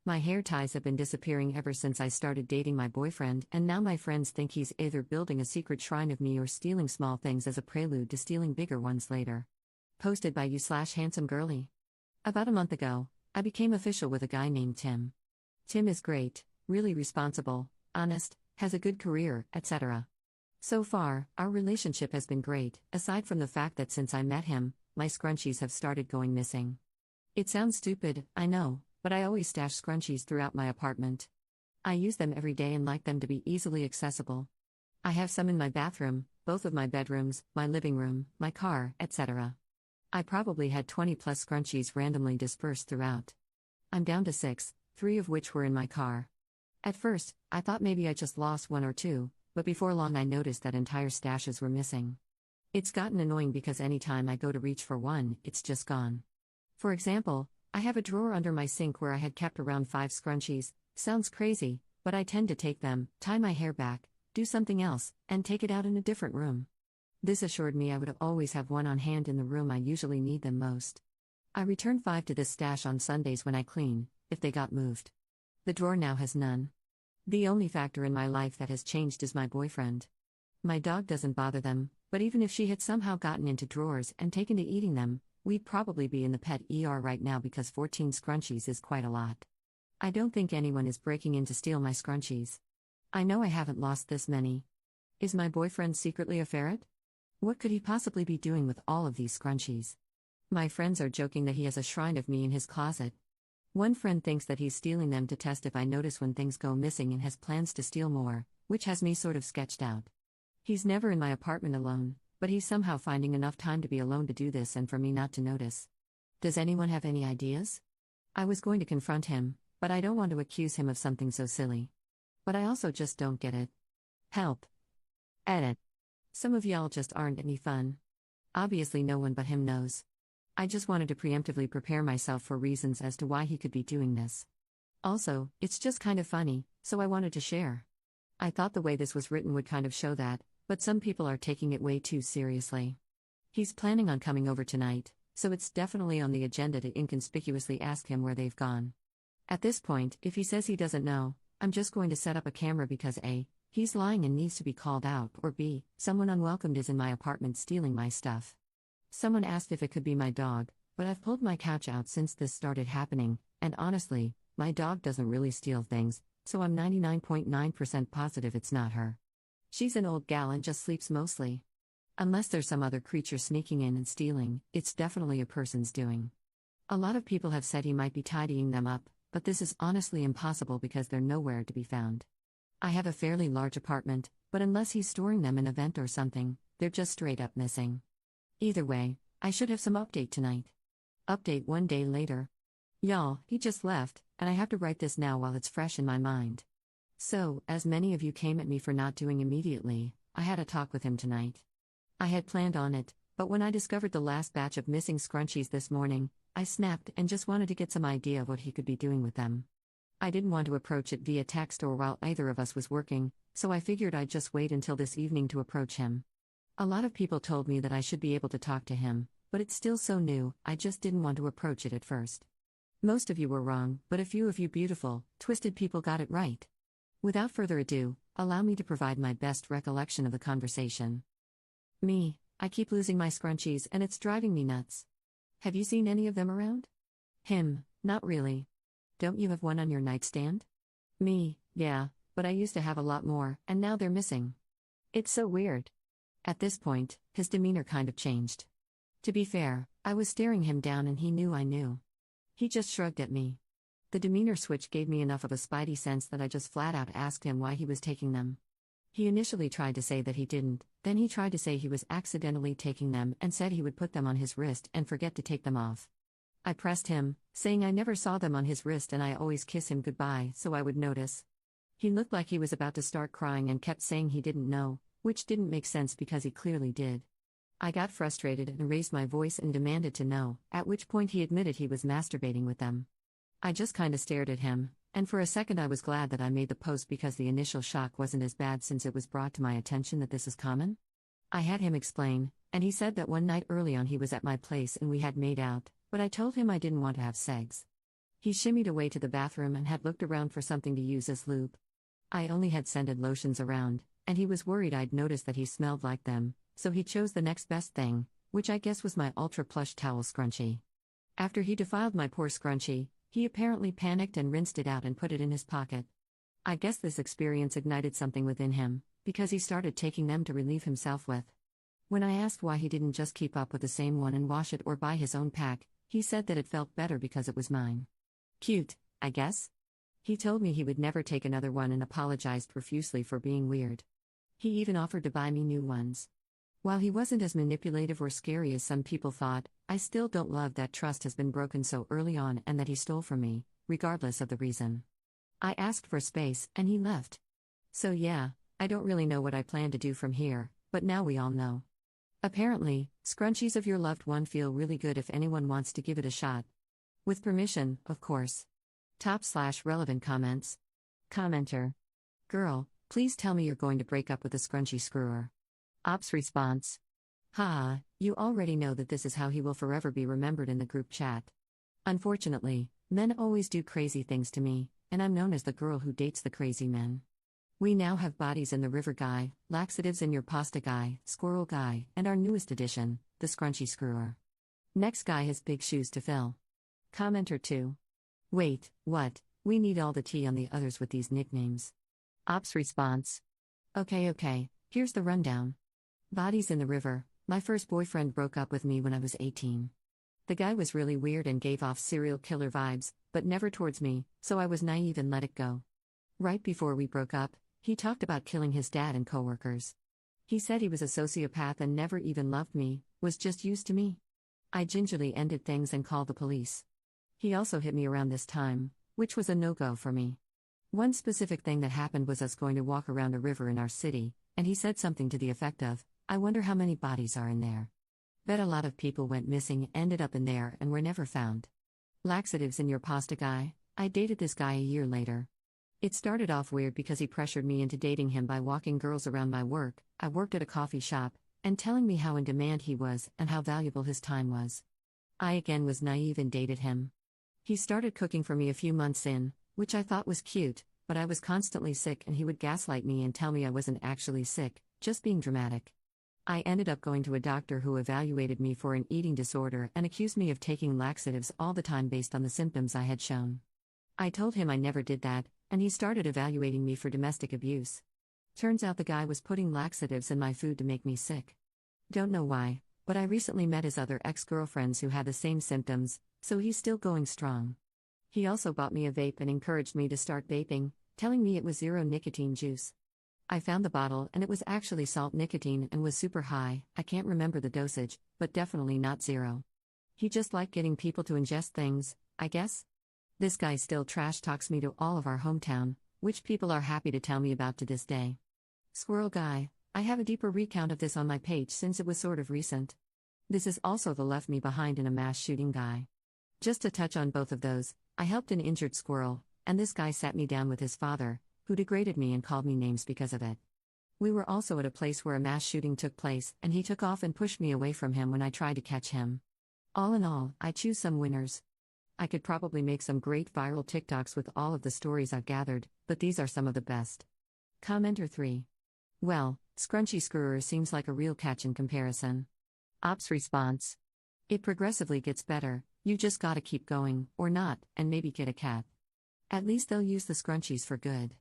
My hair ties have been disappearing ever since I started dating my boyfriend, and now my friends think he's either building a secret shrine of me or stealing small things as a prelude to stealing bigger ones later. Posted by you/handsome girly. About a month ago, I became official with a guy named Tim. Tim is great, really responsible, honest, has a good career, etc. So far, our relationship has been great, aside from the fact that since I met him, my scrunchies have started going missing. It sounds stupid, I know, but I always stash scrunchies throughout my apartment. I use them every day and like them to be easily accessible. I have some in my bathroom, both of my bedrooms, my living room, my car, etc. I probably had 20 plus scrunchies randomly dispersed throughout. I'm down to 6, 3 of which were in my car. At first, I thought maybe I just lost 1 or 2, but before long I noticed that entire stashes were missing. It's gotten annoying because anytime I go to reach for one, it's just gone. For example, I have a drawer under my sink where I had kept around 5 scrunchies. Sounds crazy, but I tend to take them, tie my hair back, do something else, and take it out in a different room. This assured me I would always have one on hand in the room I usually need them most. I return 5 to this stash on Sundays when I clean, if they got moved. The drawer now has none. The only factor in my life that has changed is my boyfriend. My dog doesn't bother them, but even if she had somehow gotten into drawers and taken to eating them, we'd probably be in the pet ER right now because 14 scrunchies is quite a lot. I don't think anyone is breaking in to steal my scrunchies. I know I haven't lost this many. Is my boyfriend secretly a ferret? What could he possibly be doing with all of these scrunchies? My friends are joking that he has a shrine of me in his closet. One friend thinks that he's stealing them to test if I notice when things go missing and has plans to steal more, which has me sort of sketched out. He's never in my apartment alone, but he's somehow finding enough time to be alone to do this and for me not to notice. Does anyone have any ideas? I was going to confront him, but I don't want to accuse him of something so silly. But I also just don't get it. Help. Edit. Some of y'all just aren't any fun. Obviously no one but him knows. I just wanted to preemptively prepare myself for reasons as to why he could be doing this. Also, it's just kind of funny, so I wanted to share. I thought the way this was written would kind of show that, but some people are taking it way too seriously. He's planning on coming over tonight, so it's definitely on the agenda to inconspicuously ask him where they've gone. At this point, if he says he doesn't know, I'm just going to set up a camera because A, he's lying and needs to be called out, or B, someone unwelcomed is in my apartment stealing my stuff. Someone asked if it could be my dog, but I've pulled my couch out since this started happening, and honestly, my dog doesn't really steal things, so I'm 99.9% positive it's not her. She's an old gal and just sleeps mostly. Unless there's some other creature sneaking in and stealing, it's definitely a person's doing. A lot of people have said he might be tidying them up, but this is honestly impossible because they're nowhere to be found. I have a fairly large apartment, but unless he's storing them in a vent or something, they're just straight up missing. Either way, I should have some update tonight. Update 1 day later. Y'all, he just left, and I have to write this now while it's fresh in my mind. So, as many of you came at me for not doing immediately, I had a talk with him tonight. I had planned on it, but when I discovered the last batch of missing scrunchies this morning, I snapped and just wanted to get some idea of what he could be doing with them. I didn't want to approach it via text or while either of us was working, so I figured I'd just wait until this evening to approach him. A lot of people told me that I should be able to talk to him, but it's still so new, I just didn't want to approach it at first. Most of you were wrong, but a few of you beautiful, twisted people got it right. Without further ado, allow me to provide my best recollection of the conversation. Me, I keep losing my scrunchies and it's driving me nuts. Have you seen any of them around? Him, not really. Don't you have one on your nightstand? Me, yeah, but I used to have a lot more, and now they're missing. It's so weird. At this point, his demeanor kind of changed. To be fair, I was staring him down and he knew I knew. He just shrugged at me. The demeanor switch gave me enough of a spidey sense that I just flat out asked him why he was taking them. He initially tried to say that he didn't, then he tried to say he was accidentally taking them and said he would put them on his wrist and forget to take them off. I pressed him, saying I never saw them on his wrist and I always kiss him goodbye so I would notice. He looked like he was about to start crying and kept saying he didn't know, which didn't make sense because he clearly did. I got frustrated and raised my voice and demanded to know, at which point he admitted he was masturbating with them. I just kinda stared at him, and for a second I was glad that I made the post because the initial shock wasn't as bad since it was brought to my attention that this is common. I had him explain, and he said that one night early on he was at my place and we had made out, but I told him I didn't want to have sex. He shimmied away to the bathroom and had looked around for something to use as lube. I only had scented lotions around, and he was worried I'd noticed that he smelled like them, so he chose the next best thing, which I guess was my ultra plush towel scrunchie. After he defiled my poor scrunchie, he apparently panicked and rinsed it out and put it in his pocket. I guess this experience ignited something within him, because he started taking them to relieve himself with. When I asked why he didn't just keep up with the same one and wash it or buy his own pack, he said that it felt better because it was mine. Cute, I guess? He told me he would never take another one and apologized profusely for being weird. He even offered to buy me new ones. While he wasn't as manipulative or scary as some people thought, I still don't love that trust has been broken so early on and that he stole from me, regardless of the reason. I asked for space, and he left. So yeah, I don't really know what I plan to do from here, but now we all know. Apparently, scrunchies of your loved one feel really good if anyone wants to give it a shot. With permission, of course. Top/relevant comments. Commenter. Girl, please tell me you're going to break up with the scrunchy screwer. Ops response. Ha, you already know that this is how he will forever be remembered in the group chat. Unfortunately, men always do crazy things to me, and I'm known as the girl who dates the crazy men. We now have bodies in the river guy, laxatives in your pasta guy, squirrel guy, and our newest addition, the scrunchy screwer. Next guy has big shoes to fill. Commenter 2. Wait, what? We need all the tea on the others with these nicknames. Ops response. Okay, here's the rundown. Bodies in the river. My first boyfriend broke up with me when I was 18. The guy was really weird and gave off serial killer vibes, but never towards me, so I was naive and let it go. Right before we broke up, he talked about killing his dad and coworkers. He said he was a sociopath and never even loved me, was just used to me. I gingerly ended things and called the police. He also hit me around this time, which was a no-go for me. One specific thing that happened was us going to walk around a river in our city, and he said something to the effect of, "I wonder how many bodies are in there." Bet a lot of people went missing, ended up in there, and were never found. Laxatives in your pasta guy. I dated this guy a year later. It started off weird because he pressured me into dating him by walking girls around my work. I worked at a coffee shop, and telling me how in demand he was and how valuable his time was. I again was naive and dated him. He started cooking for me a few months in, which I thought was cute, but I was constantly sick and he would gaslight me and tell me I wasn't actually sick, just being dramatic. I ended up going to a doctor who evaluated me for an eating disorder and accused me of taking laxatives all the time based on the symptoms I had shown. I told him I never did that, and he started evaluating me for domestic abuse. Turns out the guy was putting laxatives in my food to make me sick. Don't know why, but I recently met his other ex-girlfriends who had the same symptoms, so he's still going strong. He also bought me a vape and encouraged me to start vaping, telling me it was zero nicotine juice. I found the bottle and it was actually salt nicotine and was super high. I can't remember the dosage, but definitely not zero. He just liked getting people to ingest things, I guess? This guy still trash talks me to all of our hometown, which people are happy to tell me about to this day. Squirrel guy. I have a deeper recount of this on my page since it was sort of recent. This is also the left me behind in a mass shooting guy. Just to touch on both of those, I helped an injured squirrel, and this guy sat me down with his father, who degraded me and called me names because of it. We were also at a place where a mass shooting took place, and he took off and pushed me away from him when I tried to catch him. All in all, I choose some winners. I could probably make some great viral TikToks with all of the stories I've gathered, but these are some of the best. Commenter 3. Well, Scrunchy Screwer seems like a real catch in comparison. Ops response. It progressively gets better, you just gotta keep going, or not, and maybe get a cat. At least they'll use the scrunchies for good.